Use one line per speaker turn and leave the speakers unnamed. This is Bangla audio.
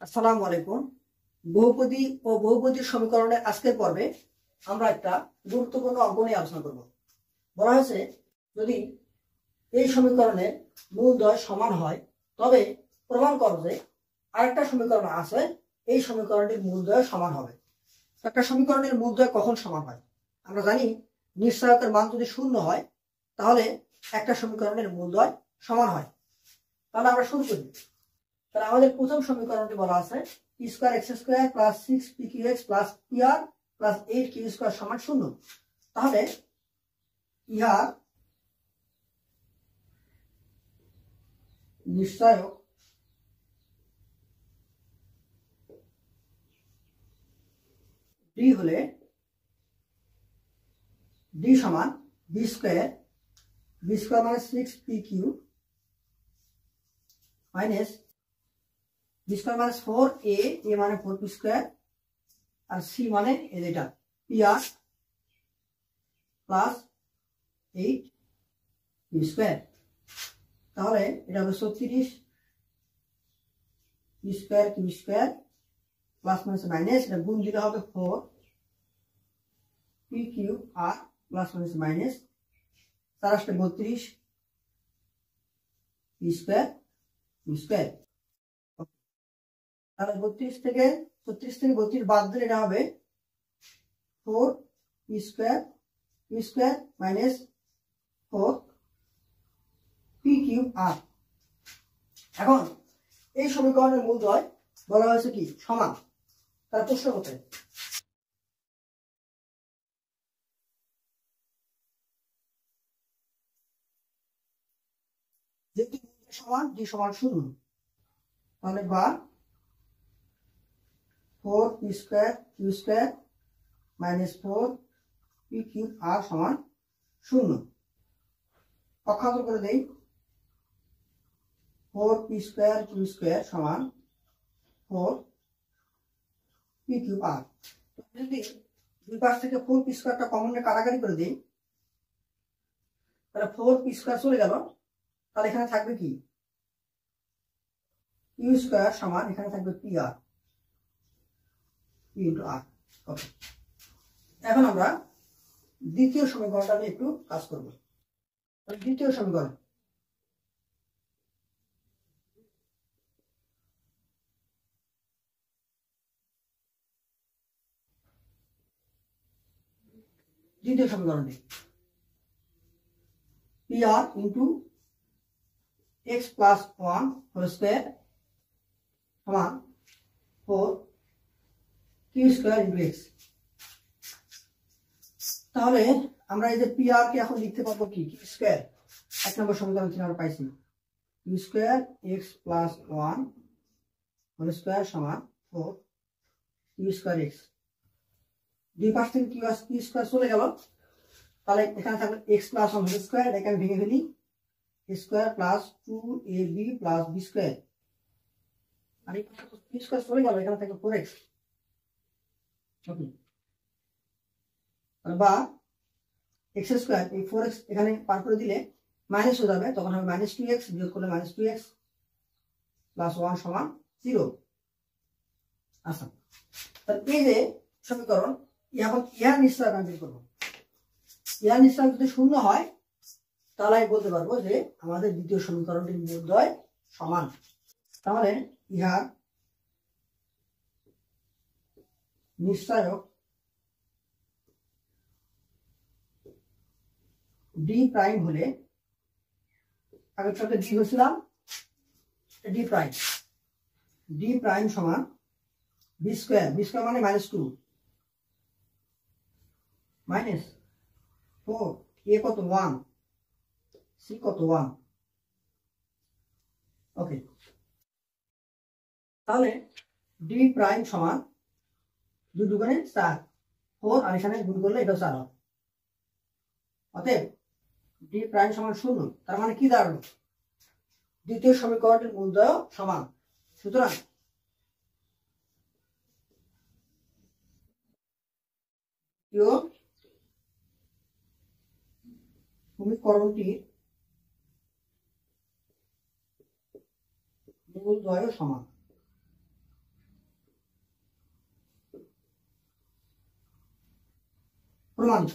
আসসালামু আলাইকুম। বহুপদী ও বহুপদীর সমীকরণের আজকের পর্বে আমরা একটা গুরুত্বপূর্ণ অঙ্ক নিয়ে আলোচনা করব। বলা হয়েছে, যদি এই সমীকরণের মূলদ্বয় সমান হয় তবে প্রমাণ করো যে আরেকটা সমীকরণ আছে, এই সমীকরণটির মূলদ্বয় সমান হবে। একটা সমীকরণের মূলদ্বয় কখন সমান হয়? আমরা জানি, নিশ্চয়কের মান যদি শূন্য হয় তাহলে একটা সমীকরণের মূলদ্বয় সমান হয়। তাহলে আমরা শুরু করি। তাহলে আমাদের প্রথম সমীকরণটি বলা আছে P square x square plus 6pqx plus pr plus 8q square সমান 0। তাহলে ইহার নিশ্চয়ক ডি হলে ডি সমান বি স্কোয়ার মানে 6pq minus B square minus 4a মানে 4p স্কোয়ার আর সি মানে এটা pr প্লাস 8p স্কোয়ার। তাহলে এটা হবে 36 p square q square plus minus minus, এটা গুণ দিলে হবে 4p q r plus minus minus 4 32 p square q square. তাহলে 36 থেকে 32 বাদ দিলে এটা হবে 4p square q square minus 4p cube r। এখন এই সমীকরণের মূলদ্বয় বলা হয়েছে কি সমান। তার প্রশ্ন হতে যেহেতু সমান ডি সমান 0, তাহলে বা 4p square q square minus 4p cube r সমান 0। পক্ষান্তর করে দেই, 4p স্কোয়ার q স্কোয়ার সমান 4p কিউব r। যদি দুই পাশ থেকে 4p স্কোয়ারটা কমন কাটাকাটি করে দিই, তাহলে 4p স্কোয়ার চলে গেল। তাহলে এখানে থাকবে কি q স্কোয়ার সমান এখানে থাকবে pr p ইন্টু r। ওকে, এখন আমরা দ্বিতীয় সমীকরণটা নিয়ে একটু কাজ করব। দ্বিতীয় সমীকরণ, দ্বিতীয় সমীকরণটি pr into x plus 1 whole square সমান 4q স্কোয়ার ইন্টু x। তাহলে আমরা এই যে pr কে এখন লিখতে পারবো কি q স্কোয়ার, এক নম্বর সমীকরণ থেকে আমরা পাইছি q square x plus 1 whole square সমান 4q স্কোয়ার x। দুই পাশ থেকে q স্কোয়ার চলে গেল, তাহলে এখানে থাকবে x প্লাস 1 হোল স্কোয়ার, এখানে ভেঙে ফেলি square plus 2ab plus b square, আর এই q স্কোয়ার চলে গেল, এখানে থাকবে 4x। ওকে, বা x স্কোয়ার এই 4x এখানে পার করে দিলে মাইনাস হয়ে যাবে, তখন হবে মাইনাস 2x, বিয়োগ করলে মাইনাস 2x প্লাস 1 সমান 0। আচ্ছা, তাহলে এই যে সমীকরণ, এখন ইহার নিশ্চয়ক আমি বের করবো। ইহার নিশ্চয়ক যদি শূন্য হয় তাহলে আমি বলতে পারবো যে আমাদের দ্বিতীয় সমীকরণটির মূলদ্বয় সমান। তাহলে ইহার নিশ্চয়ক ডি প্রাইম হলে, আগের সাথে ডি হয়েছিলাম ডি প্রাইম সমান বি স্কোয়ার মানে মাইনাস 2 মাইনাস 4 এ কত 1 সি কত 1। ওকে, তাহলে ডি প্রাইম সমান 2 দুগুণে 4, 4 আর এখানে গুণ করলে এটা 4 হবে। অতএব ডি প্রাইম সমান 0। তার মানে কি দাঁড়ালো, দ্বিতীয় সমীকরণটির মূলদ্বয় সমান। সুতরাং সমীকরণটির মূলদ্বয় সমান। প্রমাণিত।